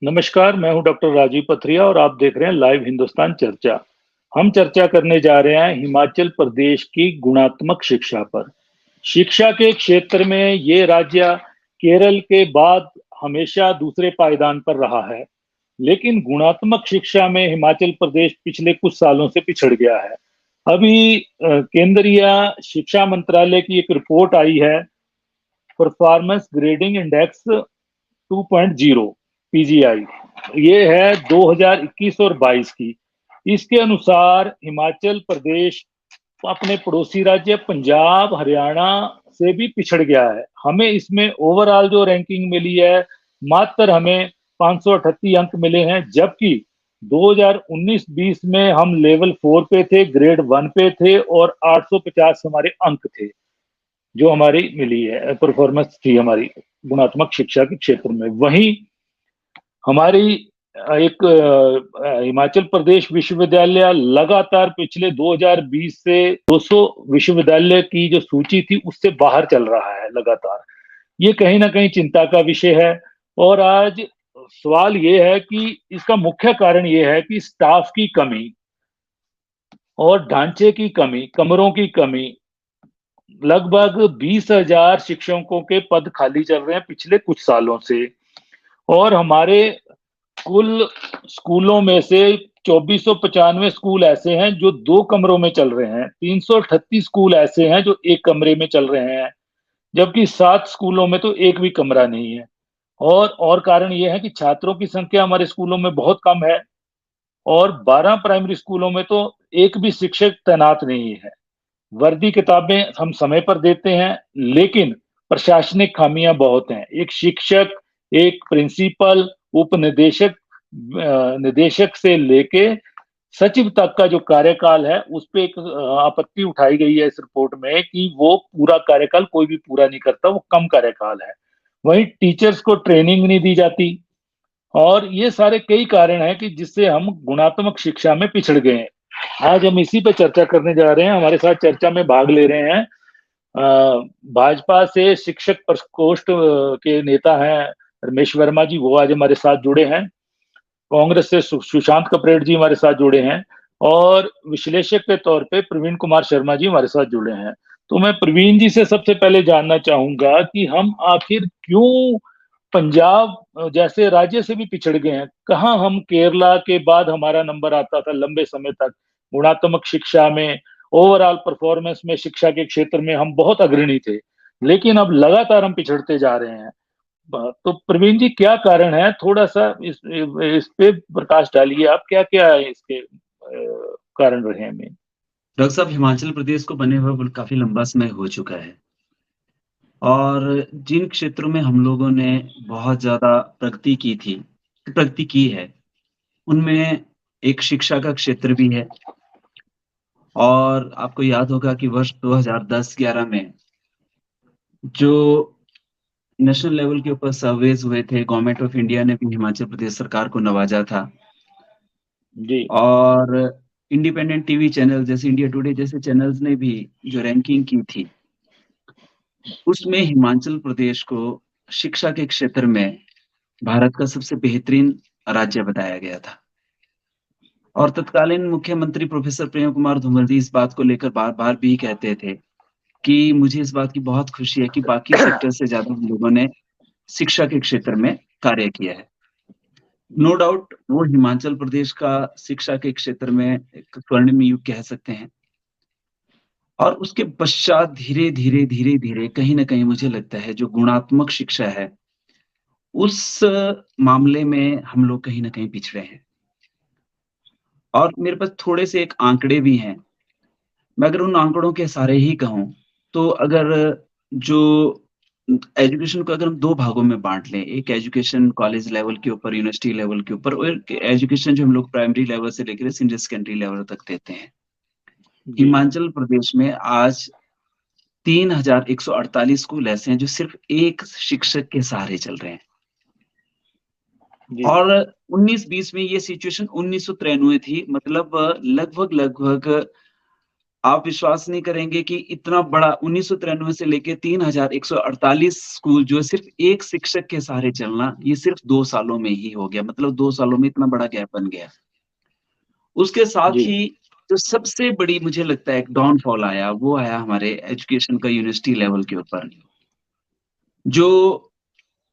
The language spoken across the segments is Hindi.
नमस्कार, मैं हूं डॉक्टर राजीव पथरिया और आप देख रहे हैं लाइव हिंदुस्तान चर्चा। हम चर्चा करने जा रहे हैं हिमाचल प्रदेश की गुणात्मक शिक्षा पर। शिक्षा के क्षेत्र में ये राज्य केरल के बाद हमेशा दूसरे पायदान पर रहा है, लेकिन गुणात्मक शिक्षा में हिमाचल प्रदेश पिछले कुछ सालों से पिछड़ गया है। अभी केंद्रीय शिक्षा मंत्रालय की एक रिपोर्ट आई है, परफॉर्मेंस ग्रेडिंग इंडेक्स 2.0 पीजीआई। ये है 2021 और 22 की। इसके अनुसार हिमाचल प्रदेश अपने पड़ोसी राज्य पंजाब, हरियाणा से भी पिछड़ गया है। हमें इसमें ओवरऑल जो रैंकिंग मिली है, मात्र हमें 538 अंक मिले हैं, जबकि 2019-20 में हम लेवल 4 पे थे, ग्रेड 1 पे थे और 850 हमारे अंक थे जो हमारी मिली है, परफॉर्मेंस थी हमारी गुणात्मक शिक्षा के क्षेत्र में। वहीं हमारी एक हिमाचल प्रदेश विश्वविद्यालय लगातार पिछले 2020 से 200 विश्वविद्यालय की जो सूची थी उससे बाहर चल रहा है लगातार। ये कहीं ना कहीं चिंता का विषय है। और आज सवाल ये है कि इसका मुख्य कारण ये है कि स्टाफ की कमी और ढांचे की कमी, कमरों की कमी। लगभग 20,000 शिक्षकों के पद खाली चल रहे हैं पिछले कुछ सालों से। और हमारे कुल स्कूलों में से 2495 स्कूल ऐसे हैं जो 2 कमरों में चल रहे हैं, 338 स्कूल ऐसे हैं जो 1 कमरे में चल रहे हैं, जबकि 7 स्कूलों में तो एक भी कमरा नहीं है। और कारण ये है कि छात्रों की संख्या हमारे स्कूलों में बहुत कम है और 12 प्राइमरी स्कूलों में तो एक भी शिक्षक तैनात नहीं है। वर्दी किताबें हम समय पर देते हैं, लेकिन प्रशासनिक खामियां बहुत हैं। एक शिक्षक, एक प्रिंसिपल, उपनिदेशक, निदेशक से लेके सचिव तक का जो कार्यकाल है उस पे एक आपत्ति उठाई गई है इस रिपोर्ट में कि वो पूरा कार्यकाल कोई भी पूरा नहीं करता, वो कम कार्यकाल है। वहीं टीचर्स को ट्रेनिंग नहीं दी जाती। और ये सारे कई कारण हैं कि जिससे हम गुणात्मक शिक्षा में पिछड़ गए हैं। आज हम इसी पे चर्चा करने जा रहे हैं। हमारे साथ चर्चा में भाग ले रहे हैं भाजपा से शिक्षक प्रकोष्ठ के नेता हैं रमेश वर्मा जी, वो आज हमारे साथ जुड़े हैं। कांग्रेस से सुशांत कपरेड जी हमारे साथ जुड़े हैं और विश्लेषक के तौर पे प्रवीण कुमार शर्मा जी हमारे साथ जुड़े हैं। तो मैं प्रवीण जी से सबसे पहले जानना चाहूंगा कि हम आखिर क्यों पंजाब जैसे राज्य से भी पिछड़ गए हैं। कहाँ हम केरला के बाद हमारा नंबर आता था लंबे समय तक गुणात्मक शिक्षा में, ओवरऑल परफॉर्मेंस में, शिक्षा के क्षेत्र में हम बहुत अग्रणी थे, लेकिन अब लगातार हम पिछड़ते जा रहे हैं। तो प्रवीण जी, क्या कारण है? थोड़ा सा इस पे प्रकाश डालिए। आप क्या क्या इसके कारण रहे हैं मेन? डॉक्टर साहब, हिमाचल प्रदेश को बने हुए काफी लंबा समय हो चुका है और जिन क्षेत्रों में हम लोगों ने बहुत ज्यादा प्रगति की है, उनमें एक शिक्षा का क्षेत्र भी है। और आपको याद होगा कि वर्ष 2010-11 में जो नेशनल लेवल के ऊपर सर्वेज हुए थे, गवर्नमेंट ऑफ इंडिया ने भी हिमाचल प्रदेश सरकार को नवाजा था। जी। और इंडिपेंडेंट टीवी चैनल जैसे इंडिया टुडे जैसे चैनल्स ने भी जो रैंकिंग की थी, उसमें हिमाचल प्रदेश को शिक्षा के क्षेत्र में भारत का सबसे बेहतरीन राज्य बताया गया था। और तत्कालीन मुख्यमंत्री प्रोफेसर प्रेम कुमार धूमल जी इस बात को लेकर बार बार भी कहते थे कि मुझे इस बात की बहुत खुशी है कि बाकी सेक्टर से ज्यादा हम लोगों ने शिक्षा के क्षेत्र में कार्य किया है। नो डाउट वो हिमाचल प्रदेश का शिक्षा के क्षेत्र में एक स्वर्णिम युग कह सकते हैं। और उसके पश्चात धीरे धीरे धीरे धीरे कहीं ना कहीं मुझे लगता है जो गुणात्मक शिक्षा है, उस मामले में हम लोग कहीं ना कहीं पिछड़े हैं। और मेरे पास थोड़े से एक आंकड़े भी हैं। मैं अगर उन आंकड़ों के सारे ही कहूँ, तो अगर जो एजुकेशन को अगर हम दो भागों में बांट लें, एक एजुकेशन कॉलेज लेवल के ऊपर, यूनिवर्सिटी लेवल के ऊपर, और एजुकेशन जो हम लोग प्राइमरी लेवल से लेकर सीनियर सेकेंडरी लेवल तक देते हैं। जी। हिमाचल प्रदेश में आज 3,148 स्कूल ऐसे हैं जो सिर्फ एक शिक्षक के सहारे चल रहे हैं। जी। और 19-20 में ये सिचुएशन 1993 थी, मतलब लगभग लगभग आप विश्वास नहीं करेंगे कि इतना बड़ा 1993 से लेके 3148 स्कूल जो सिर्फ एक शिक्षक के सहारे चलना, ये सिर्फ 2 सालों में ही हो गया। मतलब 2 सालों में इतना बड़ा गैप बन गया। उसके साथ जी। ही जो सबसे बड़ी मुझे लगता है एक डाउनफॉल आया, वो आया हमारे एजुकेशन का यूनिवर्सिटी लेवल के ऊपर। जो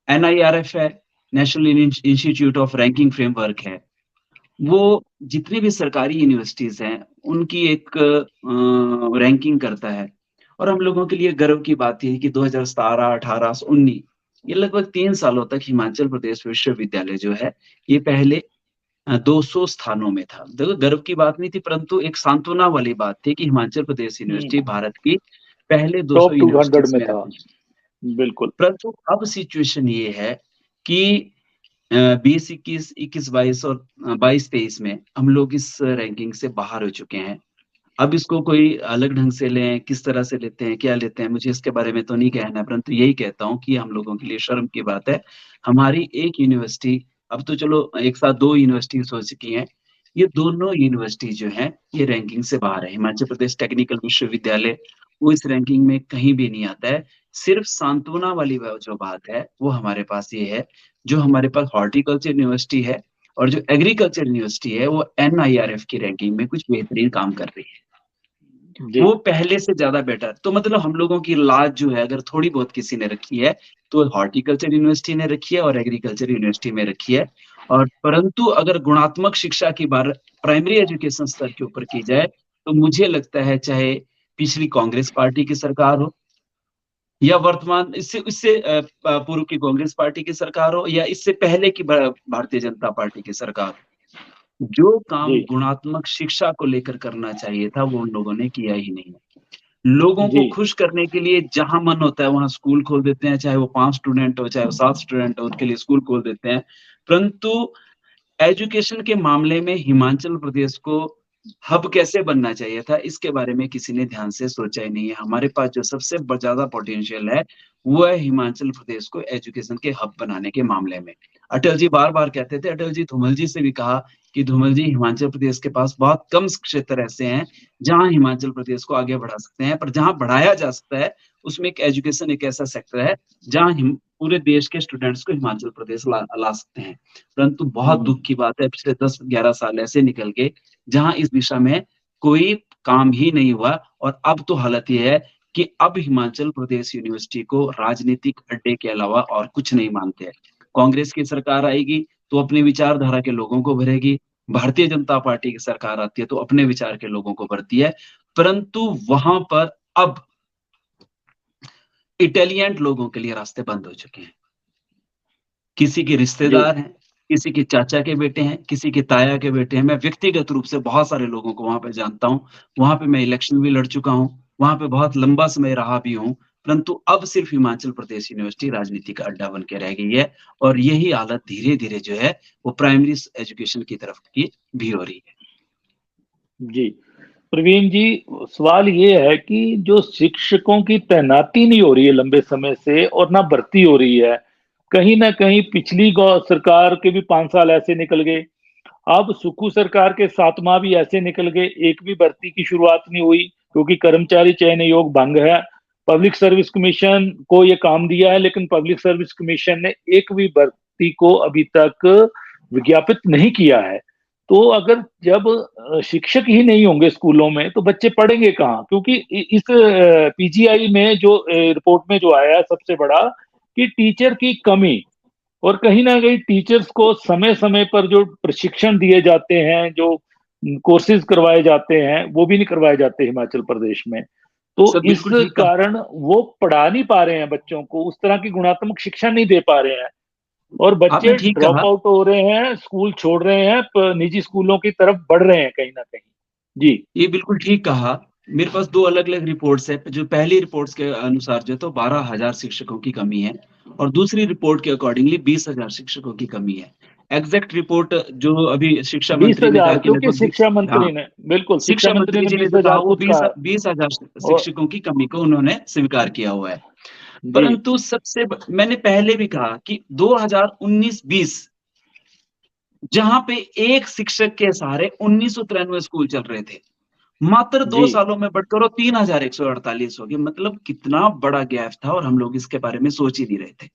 एनआईआरएफ है, national institute of ranking framework है, वो जितनी भी सरकारी यूनिवर्सिटीज हैं, उनकी एक रैंकिंग करता है। और हम लोगों के लिए गर्व की बात यह है कि 2017, 18, 19 ये लगभग 3 सालों तक हिमाचल प्रदेश विश्वविद्यालय जो है, ये पहले 200 स्थानों में था। देखो गर्व की बात नहीं थी, परंतु एक सांत्वना वाली बात थी कि हिमाचल प्रदेश यूनिवर्सिटी भारत की पहले 200 टॉप 200 यूनिवर्सिटीज में में था। आती है। बिल्कुल। परंतु अब सिचुएशन ये है कि 20, 21, 21, 22 और 22, 23 में हम लोग इस रैंकिंग से बाहर हो चुके हैं। अब इसको कोई अलग ढंग से लें, किस तरह से लेते हैं, क्या लेते हैं, मुझे इसके बारे में तो नहीं कहना है, परंतु यही कहता हूँ कि हम लोगों के लिए शर्म की बात है। हमारी एक यूनिवर्सिटी, अब तो चलो एक साथ 2 यूनिवर्सिटीज हो चुकी हैं। ये दोनों यूनिवर्सिटी जो हैं, ये रैंकिंग से बाहर है। हिमाचल प्रदेश टेक्निकल विश्वविद्यालय, वो इस रैंकिंग में कहीं भी नहीं आता है। सिर्फ सांत्वना वाली जो बात है, वो हमारे पास ये है, जो हमारे पास हॉर्टिकल्चर यूनिवर्सिटी है और जो एग्रीकल्चर यूनिवर्सिटी है, वो एनआईआरएफ की रैंकिंग में कुछ बेहतरीन काम कर रही है। जी। वो पहले से ज्यादा बेटर। तो मतलब हम लोगों की लाज जो है, अगर थोड़ी बहुत किसी ने रखी है, तो हॉर्टिकल्चर यूनिवर्सिटी ने रखी है और एग्रीकल्चर यूनिवर्सिटी में रखी है। और परंतु अगर गुणात्मक शिक्षा की बात प्राइमरी एजुकेशन स्तर के ऊपर की जाए, तो मुझे लगता है चाहे पिछली कांग्रेस पार्टी की सरकार हो, या वर्तमान इससे इससे पूर्व की कांग्रेस पार्टी की सरकार हो, या इससे पहले की भारतीय जनता पार्टी की सरकार हो, जो काम जी। गुणात्मक शिक्षा को लेकर करना चाहिए था, वो उन लोगों ने किया ही नहीं है। लोगों जी। को खुश करने के लिए जहां मन होता है वहां स्कूल खोल देते हैं, चाहे वो 5 स्टूडेंट हो, चाहे वो 7 स्टूडेंट हो, उनके लिए स्कूल खोल देते हैं। परंतु एजुकेशन के मामले में हिमाचल प्रदेश को हब कैसे बनना चाहिए था, इसके बारे में किसी ने ध्यान से सोचा ही नहीं है। हमारे पास जो सबसे ज्यादा पोटेंशियल है, वो है हिमाचल प्रदेश को एजुकेशन के हब बनाने के मामले में। अटल जी बार बार कहते थे, अटल जी धूमल जी से भी कहा कि धूमल जी, हिमाचल प्रदेश के पास बहुत कम क्षेत्र ऐसे हैं जहां हिमाचल प्रदेश को आगे बढ़ा सकते हैं, पर जहां बढ़ाया जा सकता है उसमें एक एजुकेशन एक ऐसा सेक्टर है जहां पूरे देश के स्टूडेंट्स को हिमाचल प्रदेश ला सकते हैं। परंतु बहुत दुख की बात है, पिछले 10-11 साल ऐसे निकल गए जहां इस दिशा में कोई काम ही नहीं हुआ। और अब तो हालत ये है कि अब हिमाचल प्रदेश यूनिवर्सिटी को राजनीतिक अड्डे के अलावा और कुछ नहीं मानते हैं। कांग्रेस की सरकार आएगी तो अपनी विचारधारा के लोगों को भरेगी, भारतीय जनता पार्टी की सरकार आती है तो अपने विचार के लोगों को भरती है। परंतु वहां पर अब इटेलियंट लोगों के लिए रास्ते बंद हो चुके हैं। किसी के जी। रिश्तेदार हैं, किसी के चाचा के बेटे हैं, किसी के ताया के बेटे हैं। मैं व्यक्तिगत रूप से बहुत सारे लोगों को वहां पे जानता हूँ। वहां पे मैं इलेक्शन भी लड़ चुका हूँ, वहां पे बहुत लंबा समय रहा भी हूँ। परंतु अब सिर्फ हिमाचल प्रदेश यूनिवर्सिटी राजनीति का अड्डा बन के रह गई है। और यही हालत धीरे धीरे जो है वो प्राइमरी एजुकेशन की तरफ की भी हो रही है। जी। प्रवीण जी, सवाल ये है कि जो शिक्षकों की तैनाती नहीं हो रही है लंबे समय से और ना भर्ती हो रही है, कहीं ना कहीं पिछली सरकार के भी 5 साल ऐसे निकल गए। अब सुक्खू सरकार के 7 माह भी ऐसे निकल गए, एक भी भर्ती की शुरुआत नहीं हुई क्योंकि कर्मचारी चयन आयोग भंग है। पब्लिक सर्विस कमीशन को ये काम दिया है, लेकिन पब्लिक सर्विस कमीशन ने एक भी भर्ती को अभी तक विज्ञापित नहीं किया है। तो अगर जब शिक्षक ही नहीं होंगे स्कूलों में तो बच्चे पढ़ेंगे कहाँ? क्योंकि इस पीजीआई में जो रिपोर्ट में जो आया है सबसे बड़ा कि टीचर की कमी, और कहीं ना कहीं टीचर्स को समय समय पर जो प्रशिक्षण दिए जाते हैं, जो कोर्सेज करवाए जाते हैं, वो भी नहीं करवाए जाते हिमाचल प्रदेश में। तो सब इस बिल्कुल ठीक कहा। कारण वो पढ़ा नहीं पा रहे हैं बच्चों को, उस तरह की गुणात्मक शिक्षा नहीं दे पा रहे हैं, और आपने बच्चे ठीक ड्रॉप कहा। आउट हो रहे हैं, स्कूल छोड़ रहे हैं, निजी स्कूलों की तरफ बढ़ रहे हैं कहीं ना कहीं। जी। ये बिल्कुल ठीक कहा। मेरे पास 2 अलग-अलग रिपोर्ट्स है। जो पहली रिपोर्ट्स के अनुसार जो तो 12,000 शिक्षकों की कमी है और दूसरी रिपोर्ट के अकॉर्डिंगली 20,000 शिक्षकों की कमी है। एग्जैक्ट रिपोर्ट जो अभी शिक्षा बीस मंत्री ने कहा हजार कि क्योंकि लगभग 20, शिक्षा हाँ, मंत्री ने, बिल्कुल शिक्षा शिक्षा मंत्री मंत्री ने जी ने बीस जो कहा हजार वो खुद 20 कहा। 20,000 और शिक्षकों की कमी को उन्होंने स्वीकार किया हुआ है। जी। परंतु मैंने पहले भी कहा कि 2019-20 जहां पे एक शिक्षक के सहारे 1993 स्कूल चल रहे थे, मात्र 2 जी सालों में बढ़कर वो 3148 हो गए। मतलब कितना बड़ा गैप था और हम लोग इसके बारे में सोच ही नहीं रहे थे।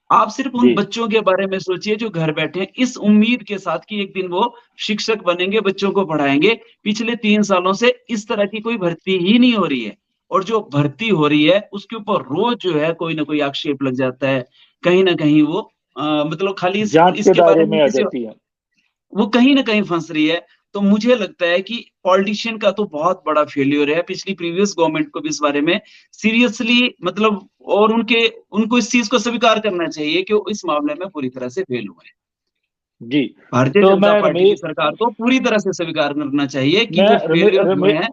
आप सिर्फ उन जी बच्चों के बारे में सोचिए जो घर बैठे हैं, इस उम्मीद के साथ कि एक दिन वो शिक्षक बनेंगे, बच्चों को पढ़ाएँगे। पिछले 3 सालों से इस तरह की कोई भर्ती ही नहीं हो रही है और जो भर्ती हो रही है, उसके ऊपर रोज़ जो है कोई न कोई आक्षेप लग जाता है। कहीं न कहीं वो मतलब खाली जांच के इसके बारे दायरे में में आ किसी जाती है। वो कहीं न कहीं फँस रही है। तो मुझे लगता है कि पॉलिटिशियन का तो बहुत बड़ा फेल्योर है। पिछली प्रीवियस गवर्नमेंट को भी इस बारे में सीरियसली मतलब और उनको इस चीज़ को स्वीकार करना चाहिए कि वो इस मामले में पूरी तरह से फेल हुए हैं। जी भारतीय तो जनता मैं पार्टी की रमेश सरकार को पूरी तरह से स्वीकार करना चाहिए कि मैं वो रमे, फेल्योर रमे, हुए हैं।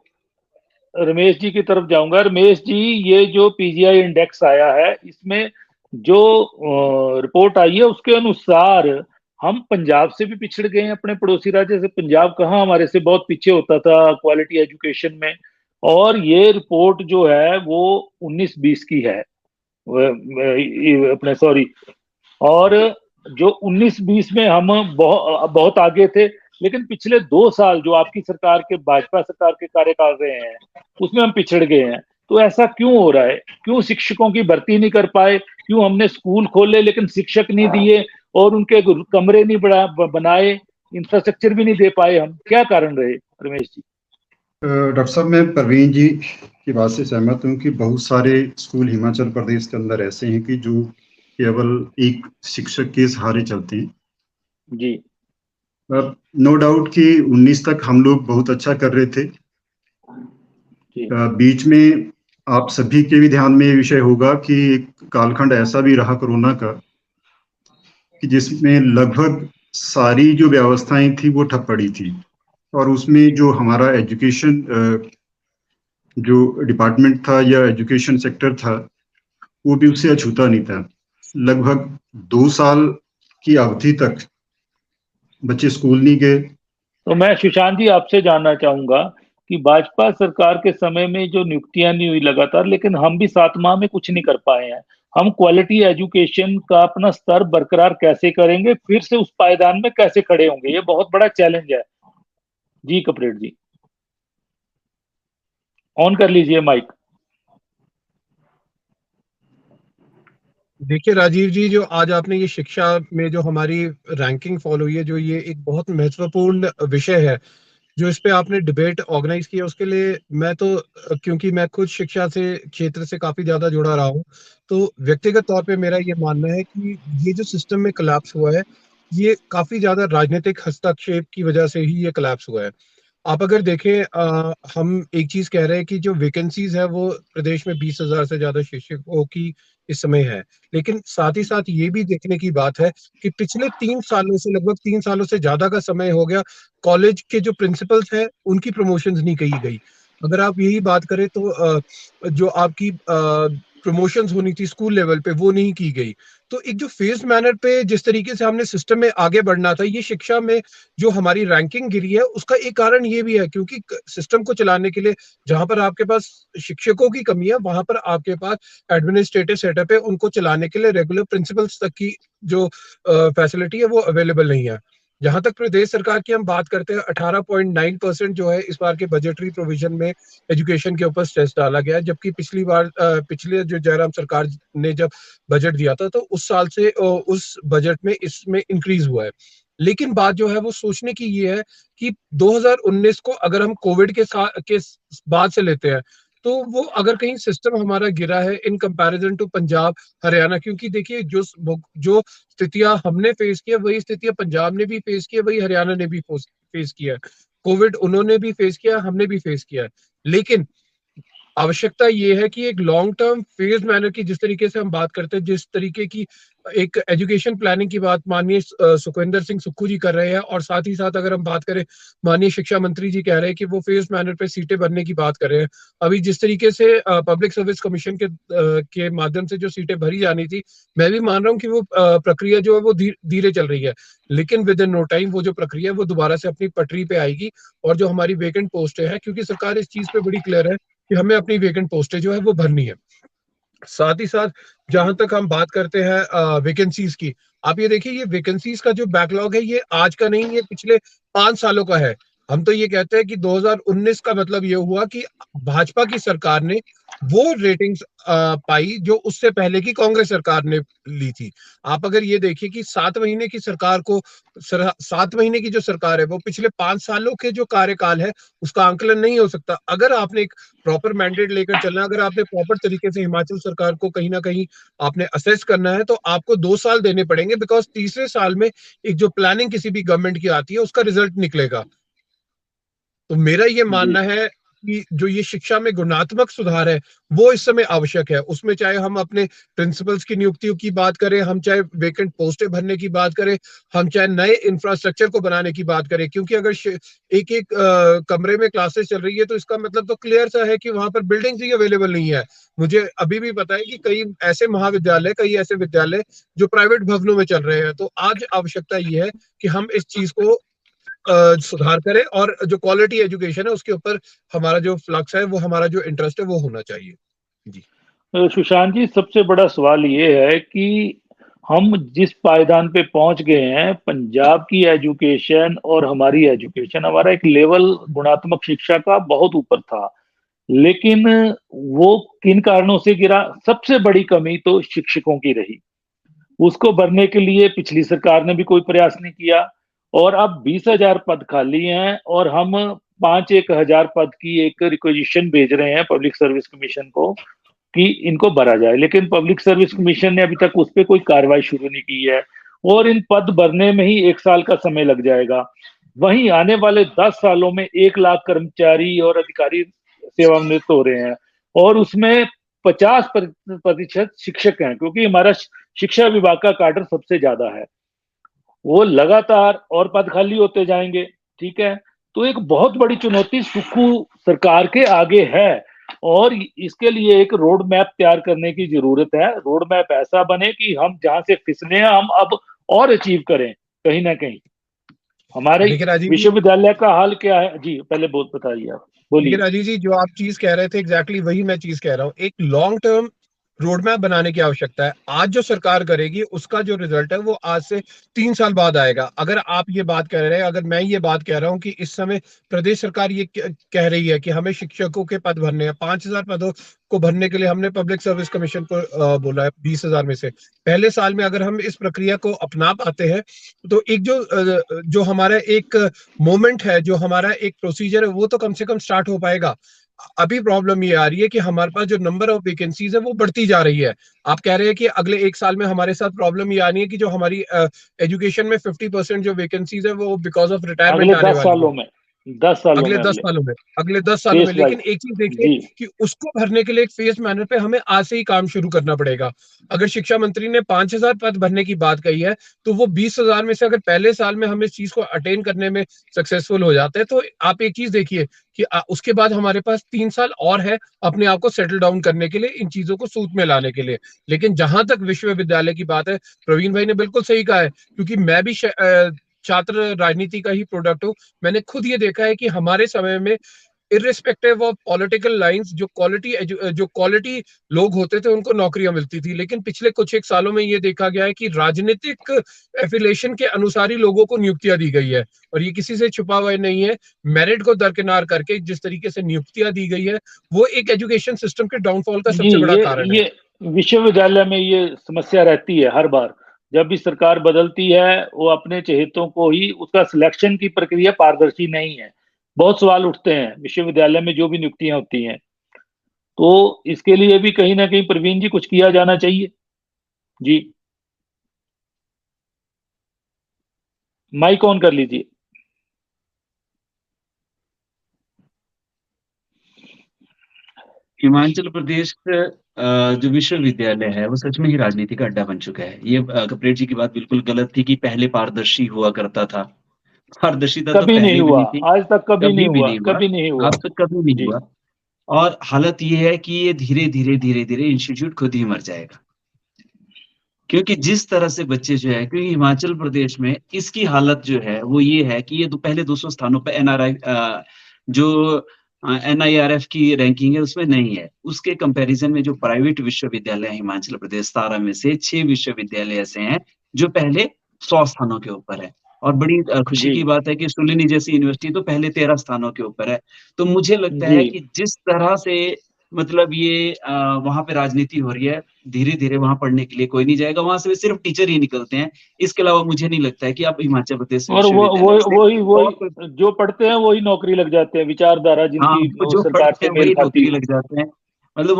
रमेश जी की तरफ जाऊंगा। रमेश जी, ये जो पीजीआई इंडेक्स आया है, इसमें जो रिपोर्ट आई है उसके अनुसार हम पंजाब से भी पिछड़ गए हैं। अपने पड़ोसी राज्य से पंजाब कहाँ हमारे से बहुत पीछे होता था क्वालिटी एजुकेशन में। और ये रिपोर्ट जो है वो 19-20 की है, अपने सॉरी। और जो 19-20 में हम बहुत आगे थे, लेकिन पिछले 2 साल जो आपकी सरकार के, भाजपा सरकार के कार्यकाल रहे हैं, उसमें हम पिछड़ गए हैं। तो ऐसा क्यों हो रहा है? क्यों शिक्षकों की भर्ती नहीं कर पाए? क्यों हमने स्कूल खोले लेकिन शिक्षक नहीं दिए, और उनके कमरे नहीं बनाए, इंफ्रास्ट्रक्चर भी नहीं दे पाए? हम क्या कारण रहे, रमेश जी? डॉक्टर साहब, मैं परवीन जी की बात से सहमत हूँ कि बहुत सारे स्कूल हिमाचल प्रदेश के अंदर ऐसे हैं कि जो केवल एक शिक्षक के सहारे चलते हैं। जी नो डाउट कि 19 तक हम लोग बहुत अच्छा कर रहे थे। जी बीच में आप सभी के भी ध्यान में ये विषय होगा कि एक कालखंड ऐसा भी रहा कोरोना का कि जिसमें लगभग सारी जो व्यवस्थाएं थी वो ठप पड़ी थी, और उसमें जो हमारा एजुकेशन जो डिपार्टमेंट था या एजुकेशन सेक्टर था वो भी उससे अछूता नहीं था। लगभग 2 साल की अवधि तक बच्चे स्कूल नहीं गए। तो मैं सुशांत जी आपसे जानना चाहूंगा कि भाजपा सरकार के समय में जो नियुक्तियां नहीं हुई लगातार, लेकिन हम भी 7 माह में कुछ नहीं कर पाए हैं। हम क्वालिटी एजुकेशन का अपना स्तर बरकरार कैसे करेंगे? फिर से उस पायदान में कैसे खड़े होंगे? ये बहुत बड़ा चैलेंज है। जी कपरेड जी, ऑन कर लीजिए माइक। देखिए राजीव जी, जो आज आपने ये शिक्षा में जो हमारी रैंकिंग फॉलो हुई है, जो ये एक बहुत महत्वपूर्ण विषय है, जो इस पे आपने डिबेट ऑर्गेनाइज किया, उसके लिए मैं तो, क्योंकि मैं खुद शिक्षा से क्षेत्र से काफी ज्यादा जुड़ा रहा हूँ, तो व्यक्तिगत तौर पे मेरा ये मानना है कि ये जो सिस्टम में कोलैप्स हुआ है, ये काफी ज्यादा राजनीतिक हस्तक्षेप की वजह से ही ये कोलैप्स हुआ है। आप अगर देखें, हम एक चीज कह रहे हैं कि जो वैकेंसीज है वो प्रदेश में 20,000 से ज्यादा शिक्षकों की इस समय है, लेकिन साथ ही साथ ये भी देखने की बात है कि पिछले 3 सालों से, लगभग 3 सालों से ज्यादा का समय हो गया, कॉलेज के जो प्रिंसिपल्स हैं उनकी प्रमोशंस नहीं की गई। अगर आप यही बात करें तो जो आपकी प्रमोशंस होनी थी स्कूल लेवल पे वो नहीं की गई। तो एक जो फेज मैनर पे जिस तरीके से हमने सिस्टम में आगे बढ़ना था, ये शिक्षा में जो हमारी रैंकिंग गिरी है उसका एक कारण ये भी है, क्योंकि सिस्टम को चलाने के लिए जहां पर आपके पास शिक्षकों की कमी है, वहां पर आपके पास एडमिनिस्ट्रेटिव सेटअप है, उनको चलाने के लिए रेगुलर प्रिंसिपल्स तक की जो फैसिलिटी है वो अवेलेबल नहीं है। जहां तक प्रदेश सरकार की हम बात करते हैं, 18.9% जो है इस बार के बजटरी प्रोविजन में एजुकेशन के ऊपर स्ट्रेस डाला गया है, जबकि पिछली बार पिछले जो जयराम सरकार ने जब बजट दिया था तो उस साल से उस बजट में इसमें इंक्रीज हुआ है। लेकिन बात जो है वो सोचने की ये है कि 2019 को अगर हम कोविड के बाद से लेते हैं, तो वो अगर कहीं सिस्टम हमारा गिरा है in comparison to Punjab, Haryana, क्योंकि देखिए जो स्थितियां हमने फेस किया वही स्थितियां पंजाब ने भी फेस किया, वही हरियाणा ने भी फेस किया। कोविड उन्होंने भी फेस किया, हमने भी फेस किया है। लेकिन आवश्यकता ये है कि एक लॉन्ग टर्म फेज मैनर की, जिस तरीके से हम बात करते हैं, जिस तरीके की एक एजुकेशन प्लानिंग की बात माननीय सुखविंदर सिंह सुक्खू जी कर रहे हैं, और साथ ही साथ अगर हम बात करें, माननीय शिक्षा मंत्री जी कह रहे हैं कि वो फेज मैनर पे सीटें भरने की बात कर रहे हैं। अभी जिस तरीके से पब्लिक सर्विस कमीशन के माध्यम से जो सीटें भरी जानी थी, मैं भी मान रहा हूँ कि वो प्रक्रिया जो है वो धीरे चल रही है, लेकिन विद इन नो टाइम वो जो प्रक्रिया है वो दोबारा से अपनी पटरी पे आएगी। और जो हमारी वेकेंट पोस्ट है, क्योंकि सरकार इस चीज पे बड़ी क्लियर है कि हमें अपनी वेकेंट पोस्टें जो है वो भरनी है। साथ ही साथ जहां तक हम बात करते हैं वैकेंसीज की, आप ये देखिए, ये वैकेंसीज का जो बैकलॉग है ये आज का नहीं, ये पिछले 5 सालों का है। हम तो ये कहते हैं कि 2019 का मतलब ये हुआ कि भाजपा की सरकार ने वो रेटिंग्स पाई जो उससे पहले की कांग्रेस सरकार ने ली थी। आप अगर ये देखिए कि 7 महीने की सरकार को 7 महीने की जो सरकार है वो पिछले 5 सालों के जो कार्यकाल है उसका आंकलन नहीं हो सकता। अगर आपने एक प्रॉपर मैंडेट लेकर चलना है, अगर आपने प्रॉपर तरीके से हिमाचल सरकार को कहीं ना कहीं आपने असेस करना है, तो आपको 2 साल देने पड़ेंगे, बिकॉज तीसरे साल में एक जो प्लानिंग किसी भी गवर्नमेंट की आती है उसका रिजल्ट निकलेगा। तो मेरा ये जी मानना है कि जो ये शिक्षा में गुणात्मक सुधार है वो इस समय आवश्यक है। उसमें चाहे हम अपने प्रिंसिपल्स की नियुक्तियों की बात करें, हम चाहे वेकेंट पोस्टें भरने की बात करें, हम चाहे नए इंफ्रास्ट्रक्चर को बनाने की बात करें, क्योंकि अगर एक एक कमरे में क्लासेस चल रही है तो इसका मतलब तो क्लियर सा है कि वहां पर बिल्डिंग्स ही अवेलेबल नहीं है। मुझे अभी भी पता है कि कई ऐसे महाविद्यालय, कई ऐसे विद्यालय जो प्राइवेट भवनों में चल रहे हैं। तो आज आवश्यकता ये है कि हम इस चीज को सुधार करें, और जो क्वालिटी एजुकेशन है उसके ऊपर हमारा जो फ्लक्स है, वो हमारा जो इंटरेस्ट है वो होना चाहिए। जी सुशांत जी, सबसे बड़ा सवाल ये है कि हम जिस पायदान पे पहुंच गए हैं, पंजाब की एजुकेशन और हमारी एजुकेशन, हमारा एक लेवल गुणात्मक शिक्षा का बहुत ऊपर था, लेकिन वो किन कारणों से गिरा? सबसे बड़ी कमी तो शिक्षकों की रही। उसको भरने के लिए पिछली सरकार ने भी कोई प्रयास नहीं किया, और अब 20,000 पद खाली हैं और हम 5-1 हजार पद की एक रिक्वेजिशन भेज रहे हैं पब्लिक सर्विस कमीशन को कि इनको भरा जाए, लेकिन पब्लिक सर्विस कमीशन ने अभी तक उस पर कोई कार्रवाई शुरू नहीं की है, और इन पद भरने में ही 1 साल का समय लग जाएगा। वहीं आने वाले 10 सालों में 1 लाख कर्मचारी और अधिकारी सेवानिवृत्त हो रहे हैं, और उसमें 50% शिक्षक हैं, क्योंकि हमारा शिक्षा विभाग का काडर सबसे ज्यादा है। वो लगातार और पद खाली होते जाएंगे। ठीक है, तो एक बहुत बड़ी चुनौती सुक्खू सरकार के आगे है, और इसके लिए एक रोड मैप तैयार करने की जरूरत है। रोड मैप ऐसा बने कि हम जहां से फिसले हैं हम अब और अचीव करें कहीं ना कहीं। हमारे देखिए राजीव जी, विश्वविद्यालय का हाल क्या है जी? पहले बहुत बताइए, आप देखिए बोलिए। राजीव जी, जो आप चीज कह रहे थे एग्जैक्टली वही मैं चीज कह रहा हूँ। एक लॉन्ग टर्म रोड मैप बनाने की आवश्यकता है। आज जो सरकार करेगी उसका जो रिजल्ट है वो आज से 3 साल बाद आएगा। अगर आप ये बात कह रहे हैं, अगर मैं ये बात कह रहा हूँ कि इस समय प्रदेश सरकार ये कह रही है कि हमें शिक्षकों के पद भरने हैं, 5,000 पदों को भरने के लिए हमने पब्लिक सर्विस कमीशन को बोला है 20,000 में से। पहले साल में अगर हम इस प्रक्रिया को अपना पाते हैं तो एक जो हमारा एक मोमेंट है, जो हमारा एक प्रोसीजर है, वो तो कम से कम स्टार्ट हो पाएगा। अभी प्रॉब्लम ये आ रही है कि हमारे पास जो नंबर ऑफ वैकेंसीज है वो बढ़ती जा रही है। आप कह रहे हैं कि अगले 1 साल में हमारे साथ प्रॉब्लम ये आनी है कि जो हमारी एजुकेशन में 50% जो वैकेंसीज है वो बिकॉज ऑफ रिटायरमेंट अगले आने 10 वाली है। सालों में, 10 सालों अगले में, 10 सालों में, अगले 10 सालों में। फेस लेकिन वाइज। एक चीज देखिए जी कि उसको भरने के लिए एक फेज मैनर पे हमें आज से ही काम शुरू करना पड़ेगा। अगर शिक्षा मंत्री ने 5,000 पद भरने की बात कही है, तो वो 20,000 में से अगर पहले साल में हम इस चीज को अटेन करने में सक्सेसफुल हो जाते हैं, तो आप एक चीज देखिए कि उसके बाद हमारे पास 3 साल और है अपने आप को सेटल डाउन करने के लिए, इन चीजों को सूत में लाने के लिए। लेकिन जहां तक विश्वविद्यालय की बात है, प्रवीण भाई ने बिल्कुल सही कहा है, क्योंकि मैं भी छात्र राजनीति का ही प्रोडक्ट हूँ। मैंने खुद ये देखा है कि हमारे समय में इररिस्पेक्टिव ऑफ पॉलिटिकल लाइंस जो क्वालिटी लोग होते थे उनको नौकरियां मिलती थी। लेकिन पिछले कुछ एक सालों में ये देखा गया है कि राजनीतिक एफिलेशन के अनुसार ही लोगों को नियुक्तियां दी गई है, और ये किसी से छुपा हुआ नहीं है। मेरिट को दरकिनार करके जिस तरीके से नियुक्तियां दी गई है, वो एक एजुकेशन सिस्टम के डाउनफॉल का जी, सबसे बड़ा कारण है। ये विश्वविद्यालय में ये समस्या रहती है हर बार। जब भी सरकार बदलती है, वो अपने चहेतों को ही, उसका सिलेक्शन की प्रक्रिया पारदर्शी नहीं है। बहुत सवाल उठते हैं विश्वविद्यालय में जो भी नियुक्तियां होती हैं। तो इसके लिए भी कहीं ना कहीं प्रवीण जी कुछ किया जाना चाहिए। जी, माइक ऑन कर लीजिए। हिमाचल प्रदेश जो विश्वविद्यालय है वो सच में ही राजनीति का अड्डा बन चुका है। ये कपरेट जी की बात बिल्कुल गलत थी कि पहले पारदर्शी हुआ करता था। पारदर्शिता तो कभी नहीं पहले भी हुआ, नहीं थी, आज तक कभी नहीं कभी भी हुआ, नहीं हुआ, कभी नहीं हुआ। आज तक कभी नहीं जी हुआ। और हालत ये है कि ये धीरे धीरे धीरे धीरे इंस्टीट्यूट खुद ही मर जाएगा, क्योंकि जिस तरह से बच्चे जो है, क्योंकि हिमाचल प्रदेश में इसकी हालत जो है वो ये है कि ये पहले 200 स्थानों पर एनआरआई जो एनआईआरएफ की रैंकिंग है उसमें नहीं है। उसके कंपैरिजन में जो प्राइवेट विश्वविद्यालय है हिमाचल प्रदेश, 17 में से 6 विश्वविद्यालय ऐसे हैं जो पहले 100 स्थानों के ऊपर है। और बड़ी खुशी जी की बात है कि शुलिनी जैसी यूनिवर्सिटी तो पहले 13 स्थानों के ऊपर है। तो मुझे लगता जी है कि जिस तरह से मतलब ये वहाँ पे राजनीति हो रही है, धीरे-धीरे वहाँ पढ़ने के लिए कोई नहीं जाएगा, वहाँ से सिर्फ टीचर ही निकलते हैं। इसके अलावा मुझे नहीं लगता है कि आप हिमाचल प्रदेश और वो विश्वविद्यालय से वही और कोई वही जो पढ़ते हैं वही नौकरी लग जाते हैं, विचारधारा हाँ, जिनकी वो वो जो सरकार पढ़ते से हैं मेल वही खाती नौकरी है। लग जाते हैं। मतलब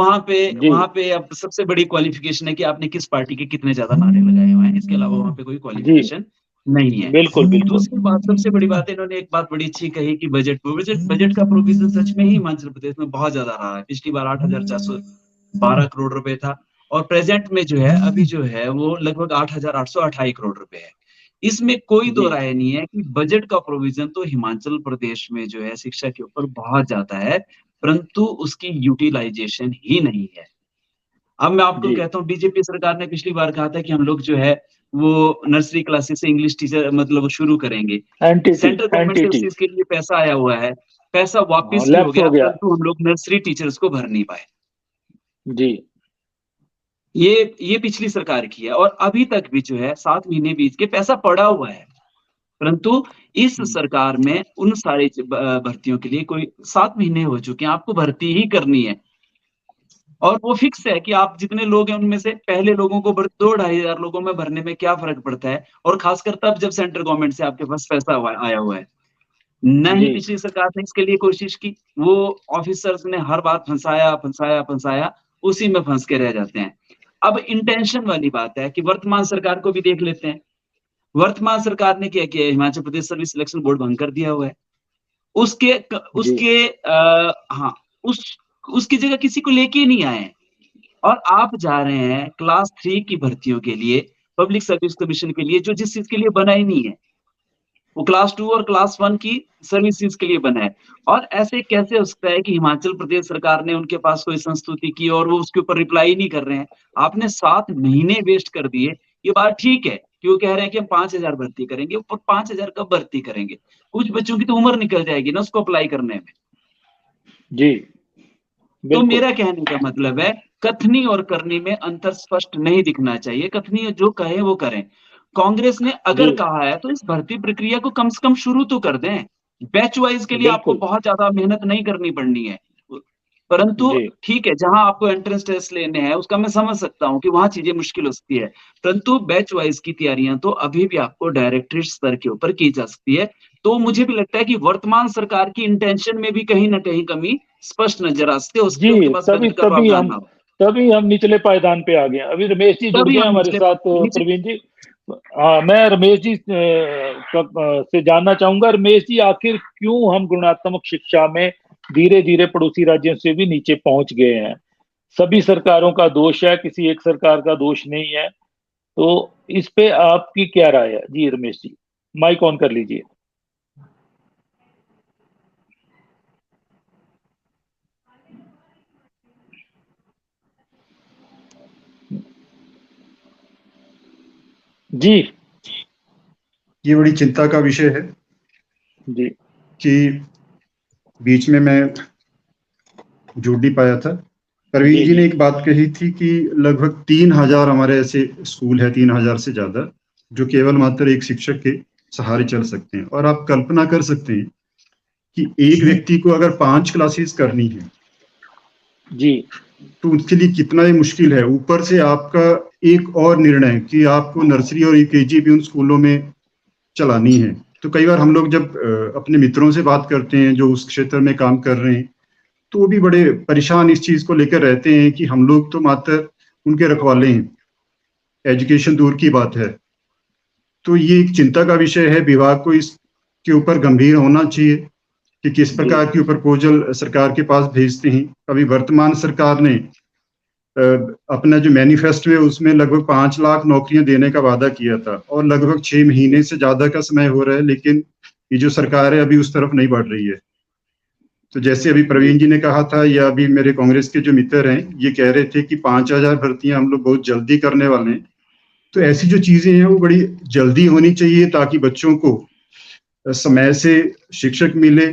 जी वहाँ पे अब सबसे बड़ी क्वालिफिकेशन है कि आपने किस पार्टी के कितने ज्यादा नारे लगाए हुए हैं, इसके अलावा वहाँ पे कोई जी क्वालिफिकेशन नहीं है। बिल्कुल बिल्कुल। दूसरी बात, सबसे बड़ी बात, इन्होंने एक बात बड़ी अच्छी कही कि बजट का प्रोविजन सच में ही हिमाचल प्रदेश में बहुत ज्यादा रहा है। पिछली बार 8,412 करोड़ रुपए था और प्रेजेंट में जो है अभी जो है वो लगभग 8,828 करोड़ रुपए है। इसमें कोई दो जी राय नहीं है कि बजट का प्रोविजन तो हिमाचल प्रदेश में जो है शिक्षा के ऊपर बहुत ज्यादा है, परंतु उसकी यूटिलाइजेशन ही नहीं है। अब मैं आपको जी कहता हूँ, बीजेपी सरकार ने पिछली बार कहा था कि हम लोग जो है वो नर्सरी क्लासेस से इंग्लिश टीचर मतलब शुरू करेंगे। एनटीटी सेंट्रल गवर्नमेंट से उस एनटीटी चीज के लिए पैसा आया हुआ है, पैसा वापिस भी हो लैप्स गया, हो गया। परंतु हम लोग नर्सरी टीचर्स को भर नहीं पाए। जी ये पिछली सरकार की है और अभी तक भी जो है 7 महीने बीत के पैसा पड़ा हुआ है, परंतु इस सरकार में उन सारी भर्तियों के लिए कोई 7 महीने हो चुके हैं, आपको भर्ती ही करनी है और वो फिक्स है कि आप जितने लोग हैं उनमें से पहले लोगों को 2-2,500 लोगों में भरने में क्या फर्क पड़ता है, और खासकर तब जब सेंट्रल गवर्नमेंट से आपके पास पैसा आया हुआ है। न ही जी पिछली सरकार ने इसके लिए कोशिश की, वो ऑफिसर्स ने हर बार फंसाया, उसी में फंस के रह जाते हैं। अब इंटेंशन वाली बात है कि वर्तमान सरकार को भी देख लेते हैं। वर्तमान सरकार ने क्या किया, Himachal Pradesh service selection board भंग कर दिया हुआ है। उसके जी उसके हाँ, उसकी जगह किसी को लेके ही नहीं आए और आप जा रहे हैं क्लास 3 की भर्तियों के लिए, पब्लिक सर्विस कमीशन के लिए, जो जिस चीज के लिए बना ही नहीं है, वो क्लास 2 और क्लास 1 की सर्विसेज के लिए बना है। और ऐसे कैसे हो सकता है कि हिमाचल प्रदेश सरकार ने उनके पास कोई संस्तुति की और वो उसके ऊपर रिप्लाई ही नहीं कर रहे हैं। आपने 7 महीने वेस्ट कर दिए। ये बात ठीक है कि वो कह रहे हैं कि हम 5,000 भर्ती करेंगे, पर 5,000 कब भर्ती करेंगे? कुछ बच्चों की तो उम्र निकल जाएगी ना उसको अप्लाई करने में। जी तो बिल्कुल। मेरा कहने का मतलब है, कथनी और करनी में अंतर स्पष्ट नहीं दिखना चाहिए। कथनी जो कहे वो करें। कांग्रेस ने जी अगर कहा है तो इस भर्ती प्रक्रिया को कम से कम शुरू तो कर दें। बैच वाइज के लिए आपको बिल्कुल। बहुत ज्यादा मेहनत नहीं करनी पड़नी है, परंतु जी ठीक है, जहां आपको एंट्रेंस टेस्ट लेने हैं उसका मैं समझ सकता हूं कि वहां चीजें मुश्किल हो सकती है, परंतु बैच वाइज की तैयारियां तो अभी भी आपको डायरेक्टरेट स्तर के ऊपर की जा सकती है। तो मुझे भी लगता है कि वर्तमान सरकार की इंटेंशन में भी कहीं ना कहीं कमी स्पष्ट नजर आ सकती है, हो सकती है उनके जी पास तभी बजट का तभी प्रावधान हम ना हो, तभी हम निचले पायदान पे आ गए। अभी रमेश जी जुड़ तभी गए हम हमारे निचले साथ। नीचे। प्रवीण जी, हाँ मैं रमेश जी से जानना चाहूंगा, रमेश जी आखिर क्यों हम गुणात्मक शिक्षा में धीरे धीरे पड़ोसी राज्यों से भी नीचे पहुंच गए हैं? सभी सरकारों का दोष है, किसी एक सरकार का दोष नहीं है। तो इस पे आपकी क्या राय है जी? रमेश जी माइक ऑन कर लीजिए। जी ये बड़ी चिंता का विषय है जी कि बीच में मैं जुड़ नहीं पाया था। प्रवीण जी जी ने जी एक बात कही थी कि लगभग 3,000 हमारे ऐसे स्कूल है, 3,000 से ज्यादा, जो केवल मात्र एक शिक्षक के सहारे चल सकते हैं। और आप कल्पना कर सकते हैं कि एक व्यक्ति को अगर 5 क्लासेस करनी है जी तो उसके लिए कितना ही मुश्किल है। ऊपर से आपका एक और निर्णय कि आपको नर्सरी और यूकेजी भी उन स्कूलों में चलानी है। तो कई बार हम लोग जब अपने मित्रों से बात करते हैं जो उस क्षेत्र में काम कर रहे हैं, तो वो भी बड़े परेशान इस चीज को लेकर रहते हैं कि हम लोग तो मात्र उनके रखवाले हैं, एजुकेशन दूर की बात है। तो ये एक चिंता का विषय है। विभाग को इसके ऊपर गंभीर होना चाहिए कि किस जी प्रकार की प्रपोजल सरकार के पास भेजते हैं। अभी वर्तमान सरकार ने अपना जो मैनिफेस्टो है उसमें लगभग 5 लाख नौकरियां देने का वादा किया था और लगभग 6 महीने से ज्यादा का समय हो रहा है, लेकिन ये जो सरकार है अभी उस तरफ नहीं बढ़ रही है। तो जैसे अभी प्रवीण जी ने कहा था, या अभी मेरे कांग्रेस के जो मित्र हैं ये कह रहे थे कि 5,000 भर्तियां हम लोग बहुत जल्दी करने वाले हैं। तो ऐसी जो चीजें हैं वो बड़ी जल्दी होनी चाहिए ताकि बच्चों को समय से शिक्षक मिले।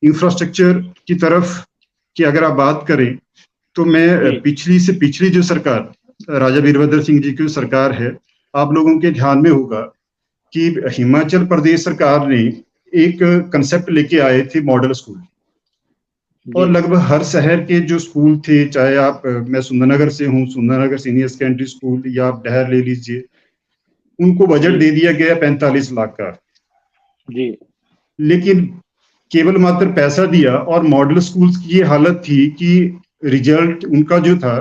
इंफ्रास्ट्रक्चर की तरफ की अगर आप बात करें तो मैं पिछली जो सरकार, राजा वीरभद्र सिंह जी की सरकार है, आप लोगों के ध्यान में होगा कि हिमाचल प्रदेश सरकार ने एक कंसेप्ट लेके आए थे मॉडल स्कूल, और लगभग हर शहर के जो स्कूल थे, चाहे आप मैं सुंदरनगर से हूँ, सुंदरनगर सीनियर सेकेंडरी स्कूल, या आप डहर ले लीजिए, उनको बजट दे दिया गया 45 लाख का जी। लेकिन केवल मात्र पैसा दिया, और मॉडल स्कूल्स की ये हालत थी कि रिजल्ट उनका जो था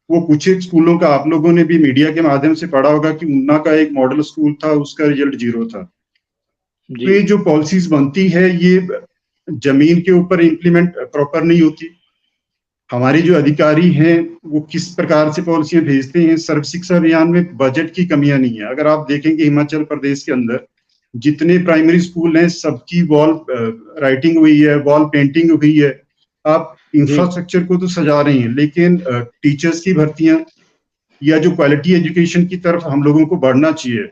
वो कुछ एक स्कूलों का, आप लोगों ने भी मीडिया के माध्यम से पढ़ा होगा कि उन्ना का एक मॉडल स्कूल था, उसका रिजल्ट 0 था। तो ये जो पॉलिसीज बनती है ये जमीन के ऊपर इम्प्लीमेंट प्रॉपर नहीं होती। हमारे जो अधिकारी हैं वो किस प्रकार से पॉलिसियां भेजते हैं, सर्व शिक्षा अभियान में बजट की कमियां नहीं है। अगर आप देखेंगे हिमाचल प्रदेश के अंदर जितने प्राइमरी स्कूल हैं सबकी वॉल राइटिंग हुई है, वॉल पेंटिंग हुई है। आप इंफ्रास्ट्रक्चर को तो सजा रहे हैं, लेकिन टीचर्स की भर्तियां या जो क्वालिटी एजुकेशन की तरफ हम लोगों को बढ़ना चाहिए,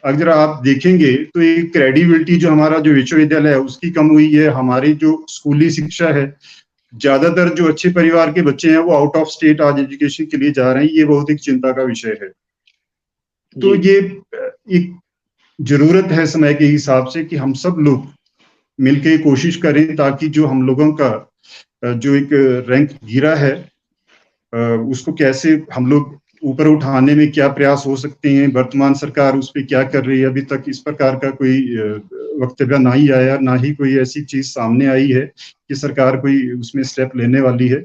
अगर आप देखेंगे तो एक क्रेडिबिलिटी जो हमारा जो विश्वविद्यालय है उसकी कम हुई है। हमारी जो स्कूली शिक्षा है, ज्यादातर जो अच्छे परिवार के बच्चे हैं वो आउट ऑफ स्टेट आज एजुकेशन के लिए जा रहे हैं, ये बहुत एक चिंता का विषय है। तो ये एक जरूरत है समय के हिसाब से कि हम सब लोग मिलके कोशिश करें ताकि जो हम लोगों का जो एक रैंक गिरा है उसको कैसे हम लोग ऊपर उठाने में क्या प्रयास हो सकते हैं। वर्तमान सरकार उस पर क्या कर रही है, अभी तक इस प्रकार का कोई वक्तव्य ना ही आया, ना ही कोई ऐसी चीज सामने आई है कि सरकार कोई उसमें स्टेप लेने वाली है।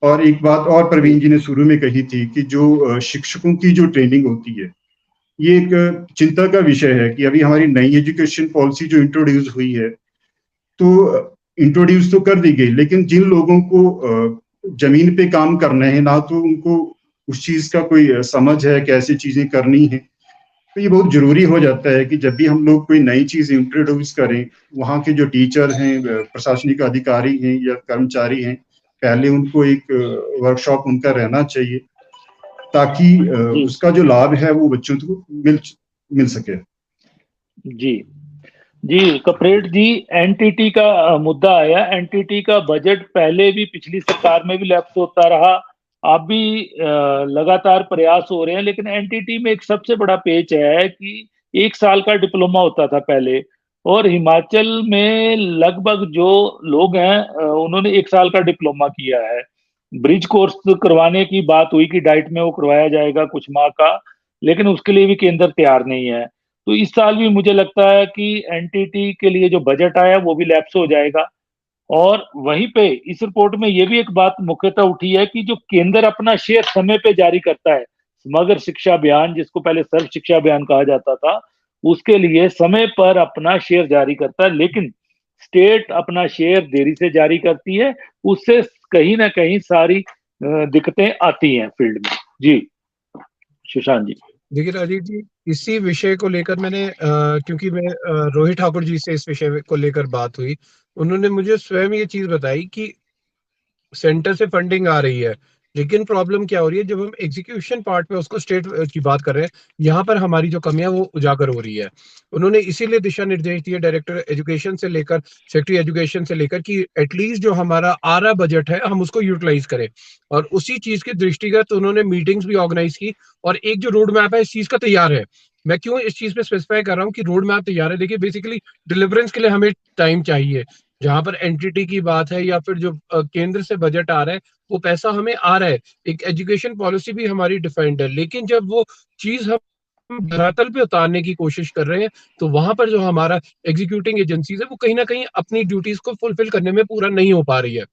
और एक बात और प्रवीण जी ने शुरू में कही थी कि जो शिक्षकों की जो ट्रेनिंग होती है, ये एक चिंता का विषय है कि अभी हमारी नई एजुकेशन पॉलिसी जो इंट्रोड्यूस हुई है, तो इंट्रोड्यूस तो कर दी गई, लेकिन जिन लोगों को जमीन पे काम करना है ना तो उनको उस चीज का कोई समझ है कैसे चीजें करनी है। तो ये बहुत जरूरी हो जाता है कि जब भी हम लोग कोई नई चीज इंट्रोड्यूस करें, वहाँ के जो टीचर हैं, प्रशासनिक अधिकारी हैं या कर्मचारी हैं, पहले उनको एक वर्कशॉप उनका रहना चाहिए ताकि उसका जो लाभ है वो बच्चों को मिल सके। जी कपरेट जी, एनटीटी का मुद्दा आया। एनटीटी का बजट पहले भी पिछली सरकार में भी लैप्स होता रहा, अब भी लगातार प्रयास हो रहे हैं, लेकिन एनटीटी में एक सबसे बड़ा पेच है कि 1 साल का डिप्लोमा होता था पहले, और हिमाचल में लगभग जो लोग हैं उन्होंने 1 साल का डिप्लोमा किया है। ब्रिज कोर्स करवाने की बात हुई कि डाइट में वो करवाया जाएगा कुछ माह का, लेकिन उसके लिए भी केंद्र तैयार नहीं है। तो इस साल भी मुझे लगता है कि एनटीटी के लिए जो बजट आया वो भी लैप्स हो जाएगा। और वहीं पे इस रिपोर्ट में ये भी एक बात मुख्यतः उठी है कि जो केंद्र अपना शेयर समय पे जारी करता है, समग्र शिक्षा अभियान जिसको पहले सर्व शिक्षा अभियान कहा जाता था, उसके लिए समय पर अपना शेयर जारी करता है, लेकिन स्टेट अपना शेयर देरी से जारी करती है। उससे कहीं ना कहीं सारी दिक्कतें आती हैं फील्ड में। जी सुशांत जी। देखिए राजीव जी, इसी विषय को लेकर मैंने क्योंकि मैं रोहित ठाकुर जी से इस विषय को लेकर बात हुई, उन्होंने मुझे स्वयं ये चीज बताई कि सेंटर से फंडिंग आ रही है, लेकिन प्रॉब्लम क्या हो रही है, जब हम एग्जीक्यूशन पार्ट पे उसको स्टेट की बात कर रहे हैं, यहाँ पर हमारी जो कमियां वो उजागर हो रही है। उन्होंने इसीलिए दिशा निर्देश दिए डायरेक्टर एजुकेशन से लेकर सेक्रेटरी एजुकेशन से लेकर कि एटलीस्ट जो हमारा आ रहा बजट है हम उसको यूटिलाइज करें, और उसी चीज के दृष्टिगत उन्होंने मीटिंग्स भी ऑर्गेनाइज की, और एक जो रोड मैप है इस चीज का तैयार है। मैं क्यों इस चीज पे स्पेसिफाई कर रहा हूँ कि रोड मैप तैयार है, देखिए बेसिकली डिलीवरेंस के लिए हमें टाइम चाहिए। जहां पर एनटीटी की बात है या फिर जो केंद्र से बजट आ रहा है वो पैसा हमें आ रहा है, एक एजुकेशन पॉलिसी भी हमारी डिफाइंड है, लेकिन जब वो चीज हम धरातल पे उतारने की कोशिश कर रहे हैं तो वहां पर जो हमारा एग्जीक्यूटिंग एजेंसीज है वो कहीं ना कहीं अपनी ड्यूटीज को फुलफिल करने में पूरा नहीं हो पा रही है।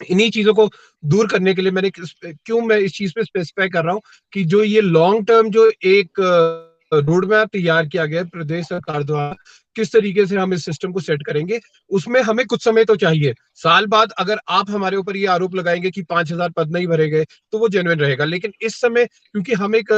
इन्हीं चीजों को दूर करने के लिए मैं इस चीज पे स्पेसिफाई कर रहा हूँ कि जो ये लॉन्ग टर्म जो एक रोड मैप तैयार किया गया प्रदेश सरकार द्वारा, किस तरीके से हम इस सिस्टम को सेट करेंगे, उसमें हमें कुछ समय तो चाहिए। साल बाद अगर आप हमारे ऊपर ये आरोप लगाएंगे कि 5,000 पद नहीं भरे गए तो वो जेन्युइन रहेगा, लेकिन इस समय क्योंकि हम एक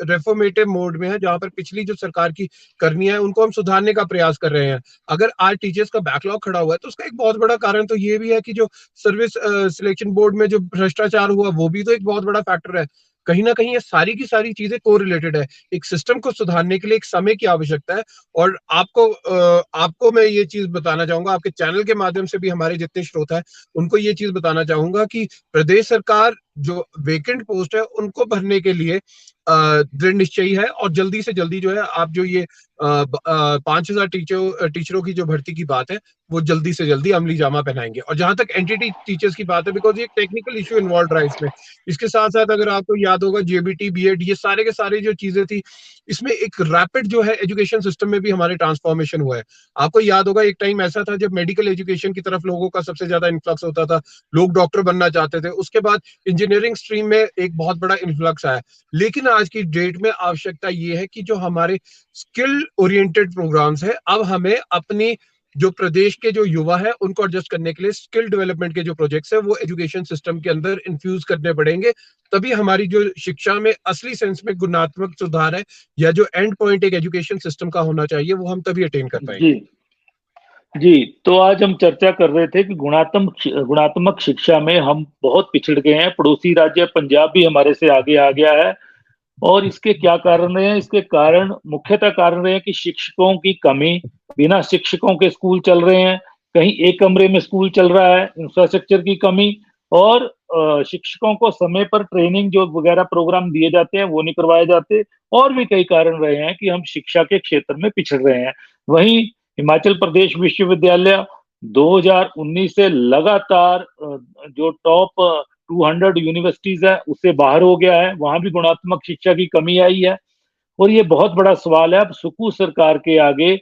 रेफॉर्मेटिव मोड में है जहां पर पिछली जो सरकार की करनियां है उनको हम सुधारने का प्रयास कर रहे हैं। अगर आज टीचर्स का बैकलॉग खड़ा हुआ है तो उसका एक बहुत बड़ा कारण तो ये भी है कि जो सर्विस सिलेक्शन बोर्ड में जो भ्रष्टाचार हुआ वो भी तो एक बहुत बड़ा फैक्टर है। कहीं ना कहीं ये सारी की सारी चीजें कोरिलेटेड है। एक सिस्टम को सुधारने के लिए एक समय की आवश्यकता है, और आपको मैं ये चीज बताना चाहूंगा, आपके चैनल के माध्यम से भी हमारे जितने श्रोता है उनको ये चीज बताना चाहूंगा कि प्रदेश सरकार जो वेकेंट पोस्ट है उनको भरने के लिए दृढ़ निश्चयी है और जल्दी से जल्दी जो है आप जो ये 5,000 टीचरों की जो भर्ती की बात है वो जल्दी से जल्दी अमली जामा पहनाएंगे। और जहां तक एंटिटी टीचर्स की बात है, बिकॉज ये टेक्निकल इशू इन्वॉल्व रहा है इसमें, इसके साथ साथ अगर आपको याद होगा जेबीटी बीएड ये सारे के सारे जो चीजें थी, इसमें एक रैपिड जो है एजुकेशन सिस्टम में भी हमारे ट्रांसफॉर्मेशन हुआ है। आपको याद होगा एक टाइम ऐसा था जब मेडिकल एजुकेशन की तरफ लोगों का सबसे ज्यादा इन्फ्लक्स होता था, लोग डॉक्टर बनना चाहते थे, उसके बाद इंजीनियरिंग स्ट्रीम में एक बहुत बड़ा इन्फ्लक्स आया। लेकिन आज की डेट में आवश्यकता ये है कि जो हमारे स्किल ओरिएंटेड प्रोग्राम्स है, अब हमें अपनी जो प्रदेश के जो युवा है उनको एडजस्ट करने के लिए स्किल डेवलपमेंट के जो प्रोजेक्ट्स है वो एजुकेशन सिस्टम के अंदर इन्फ्यूज करने पड़ेंगे। तभी हमारी जो शिक्षा में असली सेंस में गुणात्मक सुधार है या जो एंड पॉइंट एक एजुकेशन सिस्टम का होना चाहिए वो हम तभी अटेन कर पाएंगे। जी, तो आज हम चर्चा कर रहे थे कि गुणात्मक शिक्षा में हम बहुत पिछड़ गए हैं। पड़ोसी राज्य पंजाब भी हमारे से आगे आ गया है और इसके क्या कारण रहे हैं? इसके कारण मुख्यतः कारण रहे हैं कि शिक्षकों की कमी, बिना शिक्षकों के स्कूल चल रहे हैं, कहीं एक कमरे में स्कूल चल रहा है, इंफ्रास्ट्रक्चर की कमी और शिक्षकों को समय पर ट्रेनिंग जो वगैरह प्रोग्राम दिए जाते हैं वो नहीं करवाए जाते, और भी कई कारण रहे हैं कि हम शिक्षा के क्षेत्र में पिछड़ रहे हैं। वहीं हिमाचल प्रदेश विश्वविद्यालय 2019 से लगातार जो टॉप 200 यूनिवर्सिटीज है उससे बाहर हो गया है, वहां भी गुणात्मक शिक्षा की कमी आई है। और ये बहुत बड़ा सवाल है अब सुकू सरकार के आगे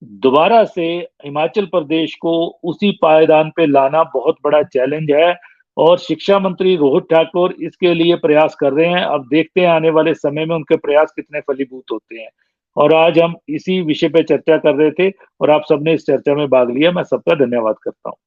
दोबारा से हिमाचल प्रदेश को उसी पायदान पे लाना बहुत बड़ा चैलेंज है और शिक्षा मंत्री रोहित ठाकुर इसके लिए प्रयास कर रहे हैं। अब देखते हैं आने वाले समय में उनके प्रयास कितने फलीभूत होते हैं। और आज हम इसी विषय पे चर्चा कर रहे थे और आप सबने इस चर्चा में भाग लिया। मैं सबका धन्यवाद करता हूँ।